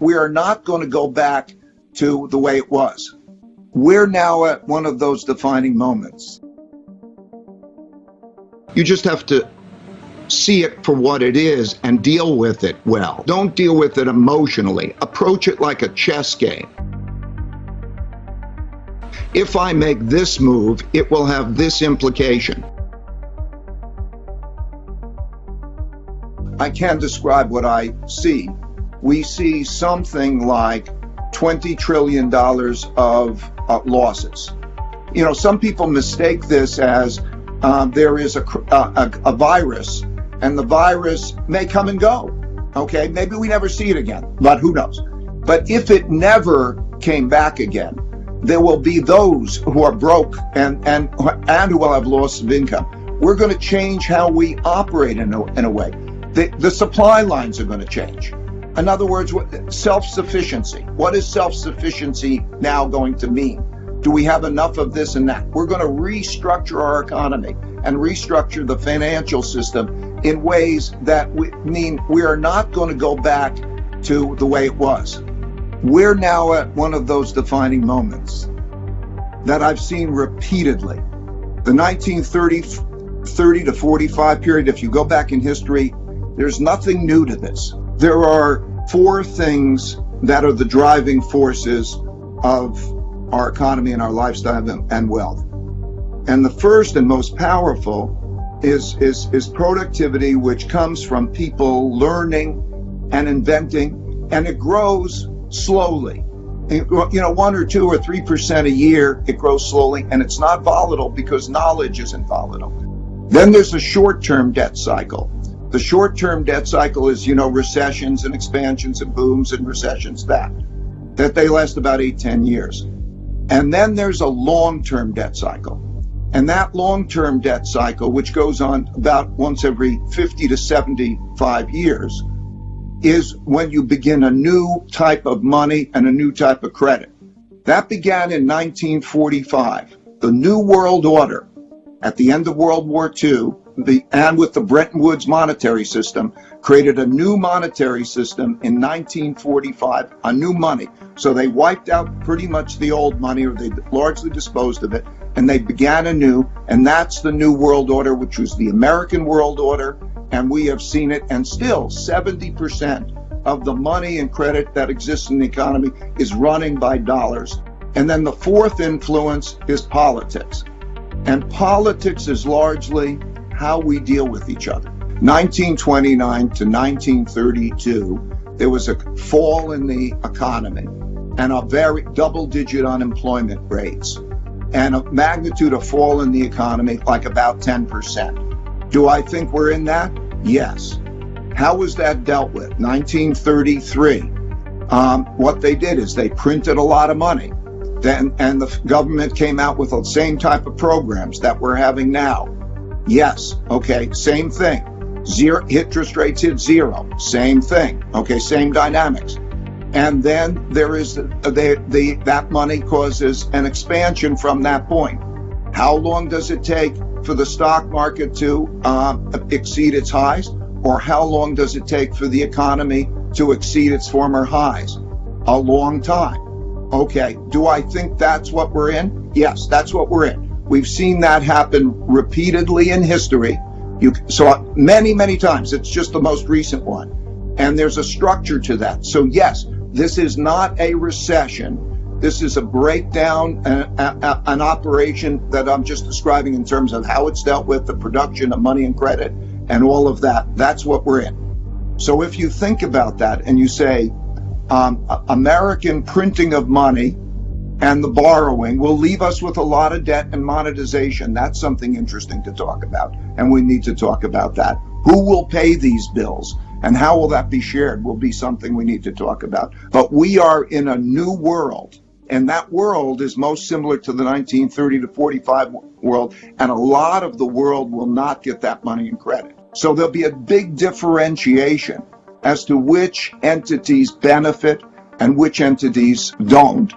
We are not going to go back to the way it was. We're now at one of those defining moments. You just have to see it for what it is and deal with it well. Don't deal with it emotionally. Approach it like a chess game. If I make this move, it will have this implication. I can describe what I see. We see something like $20 trillion of losses. You know, some people mistake this as there is a virus, and the virus may come and go. Okay, maybe we never see it again, but who knows? But if it never came back again, there will be those who are broke and who will have loss of income. We're going to change how we operate in a way. The supply lines are going to change. In other words, self-sufficiency. What is self-sufficiency now going to mean? Do we have enough of this and that? We're going to restructure our economy and restructure the financial system in ways that mean we are not going to go back to the way it was. We're now at one of those defining moments that I've seen repeatedly. The 1930 to 45 period, if you go back in history, there's nothing new to this. There are four things that are the driving forces of our economy and our lifestyle and wealth. And the first and most powerful is productivity, which comes from people learning and inventing, and it grows slowly. You know, 1 or 2 or 3% a year, it grows slowly, and it's not volatile because knowledge isn't volatile. Then there's a short-term debt cycle. The short-term debt cycle is, you know, recessions and expansions and booms and recessions, that they last about 8-10 years. And then there's a long-term debt cycle. And that long-term debt cycle, which goes on about once every 50 to 75 years, is when you begin a new type of money and a new type of credit. That began in 1945. The New World Order, at the end of World War II, and with the Bretton Woods monetary system, created a new monetary system in 1945, a new money. So they wiped out pretty much the old money, or they largely disposed of it, and they began anew, and that's the New World Order, which was the American World Order, and we have seen it, and still 70% of the money and credit that exists in the economy is running by dollars. And then the fourth influence is politics. And politics is largely how we deal with each other. 1929 to 1932, there was a fall in the economy and a very double-digit unemployment rates and a magnitude of fall in the economy like about 10%. Do I think we're in that? Yes. How was that dealt with? 1933. What they did is they printed a lot of money. And the government came out with the same type of programs that we're having now. Yes, okay, same thing. Zero, interest rates hit zero, same thing. Okay, same dynamics. And then there is that money causes an expansion from that point. How long does it take for the stock market to exceed its highs? Or how long does it take for the economy to exceed its former highs? A long time. Okay, do I think that's what we're in? Yes, that's what we're in. We've seen that happen repeatedly in history. So many times. It's just the most recent one. And there's a structure to that. So yes, this is not a recession. This is a breakdown, an operation that I'm just describing in terms of how it's dealt with, the production of money and credit and all of that. That's what we're in. So if you think about that and you say, American printing of money and the borrowing will leave us with a lot of debt and monetization. That's something interesting to talk about, and we need to talk about that. Who will pay these bills and how will that be shared will be something we need to talk about. But we are in a new world, and that world is most similar to the 1930 to 45 world, and a lot of the world will not get that money and credit. So there'll be a big differentiation as to which entities benefit and which entities don't.